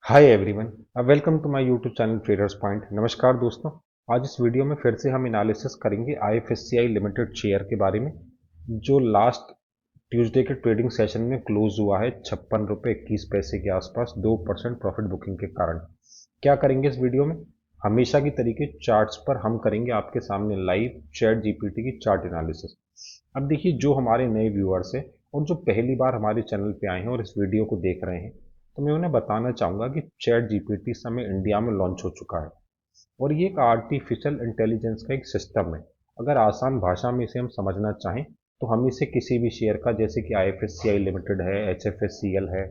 Hi everyone, welcome to my YouTube channel traders point. नमस्कार दोस्तों। आज इस वीडियो में फिर से हम एनालिसिस करेंगे आईएफएससीआई लिमिटेड शेयर के बारे में, जो लास्ट ट्यूसडे के ट्रेडिंग सेशन में क्लोज हुआ है 56 रुपये 21 पैसे के आसपास 2% प्रॉफिट बुकिंग के कारण। क्या करेंगे इस वीडियो में? हमेशा की तरीके चार्ट्स पर हम करेंगे आपके सामने लाइव चैट जीपीटी की चार्ट एनालिसिस। अब देखिए, जो हमारे नए व्यूअर्स हैं और जो पहली बार हमारे चैनल पे आए हैं और इस वीडियो को देख रहे हैं, तो मैं उन्हें बताना चाहूँगा कि चैट जीपीटी इस समय इंडिया में लॉन्च हो चुका है और ये एक आर्टिफिशियल इंटेलिजेंस का एक सिस्टम है। अगर आसान भाषा में इसे हम समझना चाहें तो हम इसे किसी भी शेयर का, जैसे कि आईएफएससीआई लिमिटेड है, एचएफएससीएल है,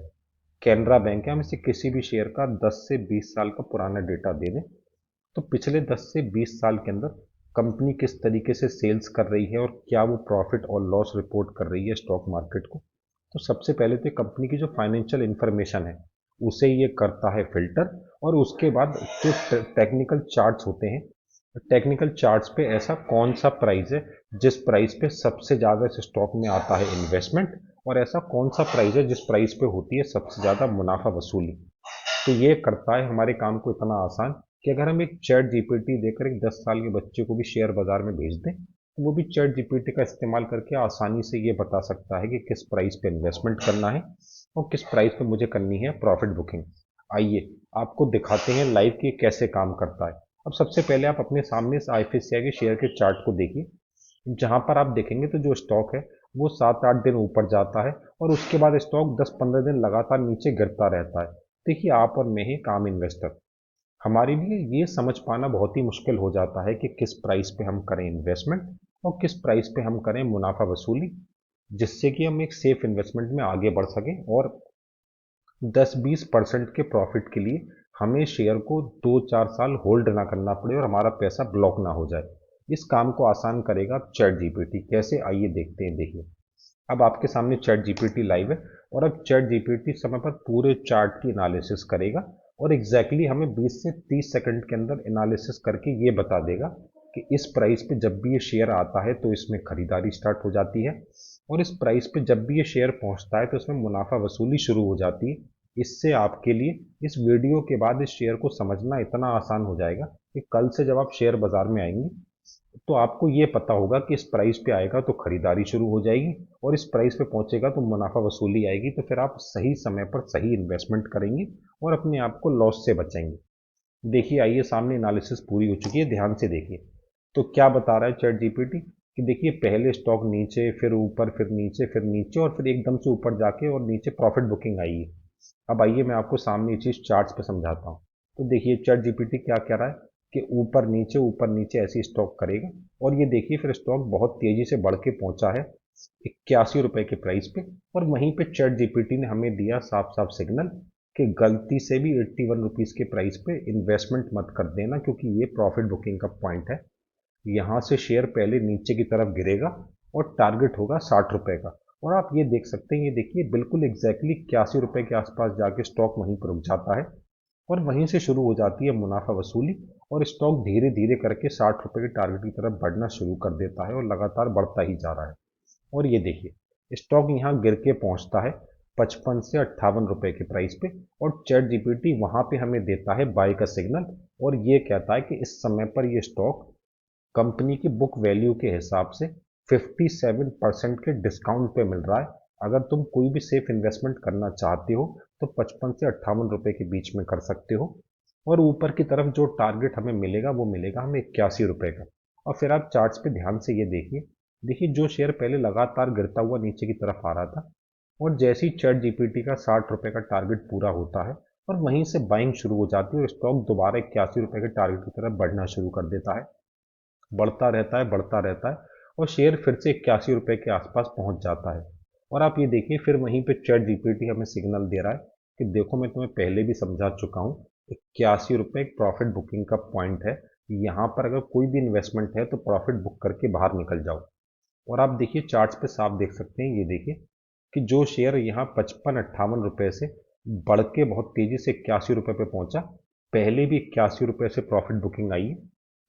कैनरा बैंक है, हम इसे किसी भी शेयर का 10 से 20 साल का पुराना डेटा दे दें तो पिछले 10 से 20 साल के अंदर कंपनी किस तरीके से सेल्स कर रही है और क्या वो प्रॉफिट और लॉस रिपोर्ट कर रही है स्टॉक मार्केट को। तो सबसे पहले तो कंपनी की जो फाइनेंशियल इंफॉर्मेशन है उसे ये करता है फिल्टर, और उसके बाद जो टेक्निकल चार्ट्स होते हैं, टेक्निकल चार्ट्स पे ऐसा कौन सा प्राइस है जिस प्राइस पे सबसे ज़्यादा इस स्टॉक में आता है इन्वेस्टमेंट, और ऐसा कौन सा प्राइस है जिस प्राइस पे होती है सबसे ज़्यादा मुनाफा वसूली। तो ये करता है हमारे काम को इतना आसान कि अगर हम एक चैट जीपीटी देकर एक 10 साल के बच्चे को भी शेयर बाजार में भेज दें तो वो भी चैट जीपीटी का इस्तेमाल करके आसानी से ये बता सकता है कि किस प्राइस पे इन्वेस्टमेंट करना है और किस प्राइस पे मुझे करनी है प्रॉफिट बुकिंग। आइए आपको दिखाते हैं लाइव कि ये कैसे काम करता है। अब सबसे पहले आप अपने सामने इस आईएफएससीआई के शेयर के चार्ट को देखिए। जहां पर आप देखेंगे तो जो स्टॉक है वो 7-8 दिन ऊपर जाता है और उसके बाद स्टॉक 10-15 दिन लगातार नीचे गिरता रहता है। देखिए, आप और मैं ही काम इन्वेस्टर, हमारे लिए ये समझ पाना बहुत ही मुश्किल हो जाता है कि किस प्राइस पे हम करें इन्वेस्टमेंट और किस प्राइस पे हम करें मुनाफा वसूली, जिससे कि हम एक सेफ इन्वेस्टमेंट में आगे बढ़ सकें और 10-20% के प्रॉफिट के लिए हमें शेयर को 2-4 साल होल्ड ना करना पड़े और हमारा पैसा ब्लॉक ना हो जाए। इस काम को आसान करेगा चैट जीपीटी। कैसे, आइए देखते हैं। देखिए, अब आपके सामने चैट जीपीटी लाइव है और अब चैट जीपीटी समय पर पूरे चार्ट की एनालिसिस करेगा और एग्जैक्टली हमें 20 से 30 सेकंड के अंदर एनालिसिस करके ये बता देगा कि इस प्राइस पे जब भी ये शेयर आता है तो इसमें खरीदारी स्टार्ट हो जाती है और इस प्राइस पे जब भी ये शेयर पहुंचता है तो इसमें मुनाफा वसूली शुरू हो जाती है। इससे आपके लिए इस वीडियो के बाद इस शेयर को समझना इतना आसान हो जाएगा कि कल से जब आप शेयर बाजार में आएंगे तो आपको ये पता होगा कि इस प्राइस पे आएगा तो खरीदारी शुरू हो जाएगी और इस प्राइस पे पहुंचेगा तो मुनाफा वसूली आएगी, तो फिर आप सही समय पर सही इन्वेस्टमेंट करेंगे और अपने आप को लॉस से बचाएंगे। देखिए, आइए, सामने एनालिसिस पूरी हो चुकी है, ध्यान से देखिए। तो क्या बता रहा है चैट जीपीटी कि देखिए, पहले स्टॉक नीचे, फिर ऊपर, फिर नीचे, फिर नीचे और फिर एकदम से ऊपर जाके और नीचे प्रॉफिट बुकिंग आई है। अब आइए मैं आपको सामने ये चीज़ चार्ट्स पे समझाता हूँ। तो देखिए चैट जीपीटी क्या कह रहा है कि ऊपर नीचे ऐसी स्टॉक करेगा और ये देखिए फिर स्टॉक बहुत तेजी से बढ़ के पहुंचा है 81 रुपए के प्राइस पे, और वहीं पे चैट जीपीटी ने हमें दिया साफ साफ सिग्नल कि गलती से भी 81 रुपीज़ के प्राइस पे इन्वेस्टमेंट मत कर देना, क्योंकि ये प्रॉफिट बुकिंग का पॉइंट है। यहाँ से शेयर पहले नीचे की तरफ गिरेगा और टारगेट होगा 60 रुपए का। और आप ये देख सकते हैं, ये देखिए बिल्कुल एग्जैक्टली 81 रुपए के आसपास जाके स्टॉक वहीं पर रुक जाता है और वहीं से शुरू हो जाती है मुनाफा वसूली और स्टॉक धीरे धीरे करके 60 रुपए के टारगेट की तरफ बढ़ना शुरू कर देता है और लगातार बढ़ता ही जा रहा है। और ये देखिए स्टॉक यहाँ गिर के पहुंचता है 55 से 58 रुपए के प्राइस पे और चैट जीपीटी वहां पे हमें देता है बाय का सिग्नल और ये कहता है कि इस समय पर ये स्टॉक कंपनी की बुक वैल्यू के हिसाब से 57% के डिस्काउंट पे मिल रहा है। अगर तुम कोई भी सेफ इन्वेस्टमेंट करना चाहते हो तो 55 से 58 रुपए के बीच में कर सकते हो और ऊपर की तरफ जो टारगेट हमें मिलेगा वो मिलेगा हमें 81 रुपए का। और फिर आप चार्ट्स पे ध्यान से ये देखिए, देखिए जो शेयर पहले लगातार गिरता हुआ नीचे की तरफ आ रहा था और जैसे ही चैट जीपीटी का 60 रुपए का टारगेट पूरा होता है और वहीं से बाइंग शुरू हो जाती है और स्टॉक दोबारा 81 रुपए के टारगेट की तरफ बढ़ना शुरू कर देता है, बढ़ता रहता है, बढ़ता रहता है और शेयर फिर से 81 रुपए के आसपास पहुंच जाता है। और आप ये देखिए फिर वहीं पे चैट जीपीटी हमें सिग्नल दे रहा है कि देखो, मैं तुम्हें पहले भी समझा चुका हूँ, 81 रुपए एक प्रॉफिट बुकिंग का पॉइंट है। यहाँ पर अगर कोई भी इन्वेस्टमेंट है तो प्रॉफिट बुक करके बाहर निकल जाओ। और आप देखिए चार्ट्स पे साफ देख सकते हैं, ये देखिए कि जो शेयर यहाँ 55-58 रुपए से बढ़ के बहुत तेजी से 81 रुपए पे पहुंचा, पहले भी 81 रुपए से प्रॉफिट बुकिंग आई है।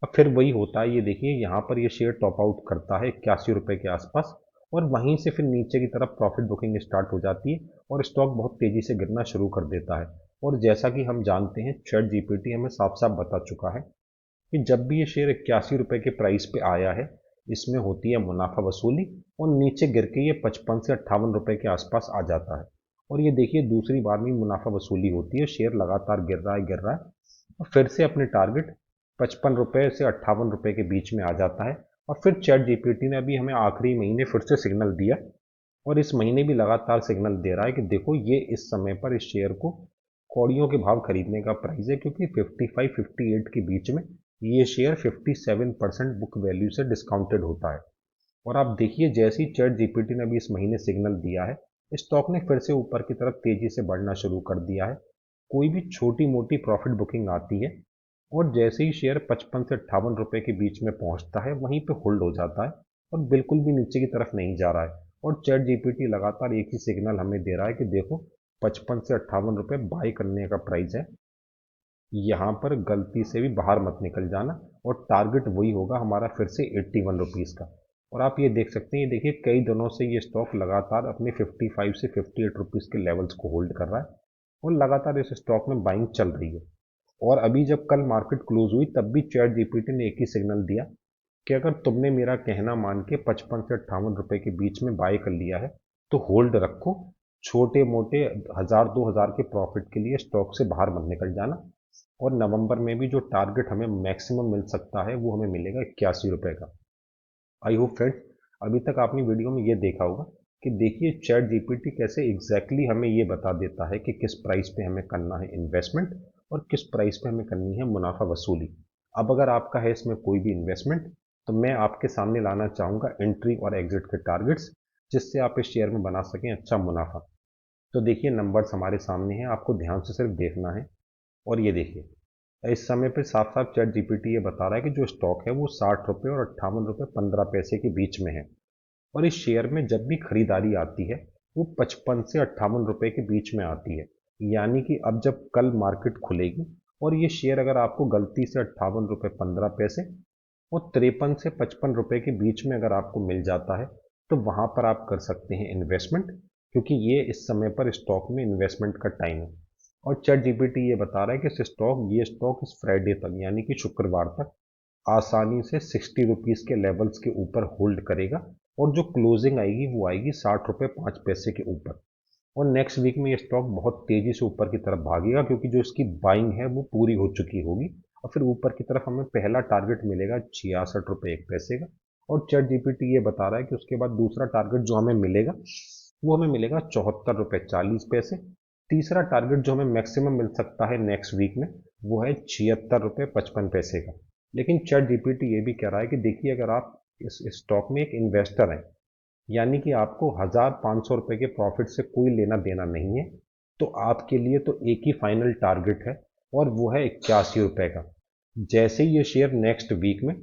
अब फिर वही होता है, ये देखिए यहाँ पर ये शेयर टॉप आउट करता है 81 रुपए के आसपास और वहीं से फिर नीचे की तरफ प्रॉफिट बुकिंग स्टार्ट हो जाती है और स्टॉक बहुत तेजी से गिरना शुरू कर देता है। और जैसा कि हम जानते हैं चैट जीपीटी हमें साफ साफ बता चुका है कि जब भी ये शेयर 81 रुपये के प्राइस पे आया है, इसमें होती है मुनाफा वसूली और नीचे गिर के ये 55 से 58 रुपये के आसपास आ जाता है। और ये देखिए दूसरी बार में मुनाफा वसूली होती है, शेयर लगातार गिर रहा है और फिर से अपने टारगेट 55 रुपये से 58 रुपये के बीच में आ जाता है। और फिर चैट जीपीटी ने अभी हमें आखिरी महीने फिर से सिग्नल दिया और इस महीने भी लगातार सिग्नल दे रहा है कि देखो ये इस समय पर इस शेयर को कौड़ियों के भाव खरीदने का प्राइस है, क्योंकि 55-58 के बीच में ये शेयर 57% बुक वैल्यू से डिस्काउंटेड होता है। और आप देखिए जैसे ही चैट जीपीटी ने अभी इस महीने सिग्नल दिया है, स्टॉक ने फिर से ऊपर की तरफ तेजी से बढ़ना शुरू कर दिया है। कोई भी छोटी मोटी प्रॉफिट बुकिंग आती है और जैसे ही शेयर 55 से 58 रुपये के बीच में पहुंचता है वहीं पे होल्ड हो जाता है और बिल्कुल भी नीचे की तरफ नहीं जा रहा है। और चैट जीपीटी लगातार एक ही सिग्नल हमें दे रहा है कि देखो 55 से 58 रुपये बाय करने का प्राइस है, यहाँ पर गलती से भी बाहर मत निकल जाना और टारगेट वही होगा हमारा फिर से 81 रुपीज़ का। और आप ये देख सकते हैं, ये देखिए कई दिनों से ये स्टॉक लगातार अपने 55 से 58 रुपीज़ के लेवल्स को होल्ड कर रहा है और लगातार इस स्टॉक में बाइंग चल रही है। और अभी जब कल मार्केट क्लोज हुई तब भी चैट जीपीटी ने एक ही सिग्नल दिया कि अगर तुमने मेरा कहना मान के 55 से 58 रुपये के बीच में बाय कर लिया है तो होल्ड रखो, छोटे मोटे 1000-2000 के प्रॉफिट के लिए स्टॉक से बाहर मत निकल जाना। और नवंबर में भी जो टारगेट हमें मैक्सिमम मिल सकता है वो हमें मिलेगा 81 रुपये का। आई होप फ्रेंड्स अभी तक आपने वीडियो में ये देखा होगा कि देखिए चैट जीपीटी कैसे एग्जैक्टली हमें ये बता देता है कि किस प्राइस पे हमें करना है इन्वेस्टमेंट और किस प्राइस पे हमें करनी है मुनाफा वसूली। अब अगर आपका है इसमें कोई भी इन्वेस्टमेंट तो मैं आपके सामने लाना चाहूँगा एंट्री और एग्जिट के टारगेट्स, जिससे आप इस शेयर में बना सकें अच्छा मुनाफा। तो देखिए नंबर्स हमारे सामने हैं, आपको ध्यान से सिर्फ देखना है। और ये देखिए इस समय पे साफ साफ चैट जीपीटी ये बता रहा है कि जो स्टॉक है वो 60 रुपये और 58 रुपये 15 पैसे के बीच में है। और इस शेयर में जब भी खरीदारी आती है वो 55 से 58 रुपये के बीच में आती है। यानी कि अब जब कल मार्केट खुलेगी और ये शेयर अगर आपको गलती से 58 रुपये 15 पैसे और 53 से 55 रुपये के बीच में अगर आपको मिल जाता है तो वहाँ पर आप कर सकते हैं इन्वेस्टमेंट, क्योंकि ये इस समय पर स्टॉक में इन्वेस्टमेंट का टाइम है। और चैट जीपीटी ये बता रहा है कि ये स्टॉक इस फ्राइडे तक यानी कि शुक्रवार तक आसानी से 60 रुपीज़ के लेवल्स के ऊपर होल्ड करेगा और जो क्लोजिंग आएगी वो आएगी 60 रुपये 5 पैसे के ऊपर। और नेक्स्ट वीक में ये स्टॉक बहुत तेज़ी से ऊपर की तरफ भागेगा, क्योंकि जो इसकी बाइंग है वो पूरी हो चुकी होगी और फिर ऊपर की तरफ हमें पहला टारगेट मिलेगा 66 रुपये 1 पैसे का। और चैट जीपीटी ये बता रहा है कि उसके बाद दूसरा टारगेट जो हमें मिलेगा वो हमें मिलेगा 74 रुपये 40 पैसे। तीसरा टारगेट जो हमें मैक्सिमम मिल सकता है नेक्स्ट वीक में वो है 76 रुपये 55 पैसे का। लेकिन चैट जीपीटी ये भी कह रहा है कि देखिए अगर आप इस स्टॉक में एक इन्वेस्टर हैं, यानी कि आपको 1500 रुपये के प्रॉफिट से कोई लेना देना नहीं है, तो आपके लिए तो एक ही फाइनल टारगेट है और वो है 81 रुपये का। जैसे ही ये शेयर नेक्स्ट वीक में,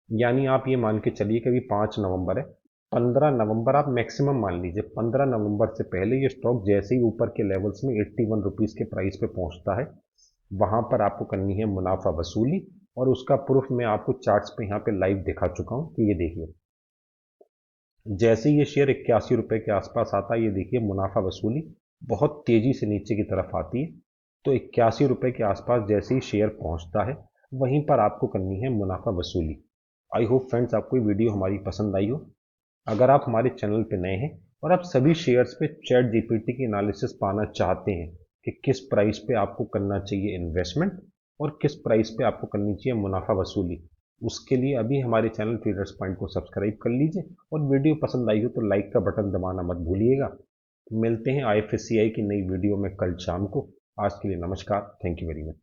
यानी आप ये मान के चलिए कि अभी 5 नवंबर है, 15 नवंबर आप मैक्सिमम मान लीजिए, 15 नवंबर से पहले ये स्टॉक जैसे ही ऊपर के लेवल्स में 81 रुपीज़ के प्राइस पे पहुंचता है वहां पर आपको करनी है मुनाफा वसूली। और उसका प्रूफ मैं आपको चार्ट्स पे यहाँ पे लाइव दिखा चुका हूँ कि ये देखिए जैसे ही ये शेयर 81 रुपये के आसपास आता है, ये देखिए मुनाफा वसूली बहुत तेजी से नीचे की तरफ आती है। तो 81 रुपये के आसपास जैसे ही शेयर पहुंचता है वहीं पर आपको करनी है मुनाफा वसूली। आई होप फ्रेंड्स आपको ये वीडियो हमारी पसंद आई हो। अगर आप हमारे चैनल पे नए हैं और आप सभी शेयर्स पे चैट जीपीटी की एनालिसिस पाना चाहते हैं कि किस प्राइस पे आपको करना चाहिए इन्वेस्टमेंट और किस प्राइस पे आपको करनी चाहिए मुनाफा वसूली, उसके लिए अभी हमारे चैनल ट्रेडर्स पॉइंट को सब्सक्राइब कर लीजिए और वीडियो पसंद आई हो तो लाइक का बटन दबाना मत भूलिएगा। मिलते हैं आईएफएससीआई की नई वीडियो में कल शाम को। आज के लिए नमस्कार, थैंक यू वेरी मच।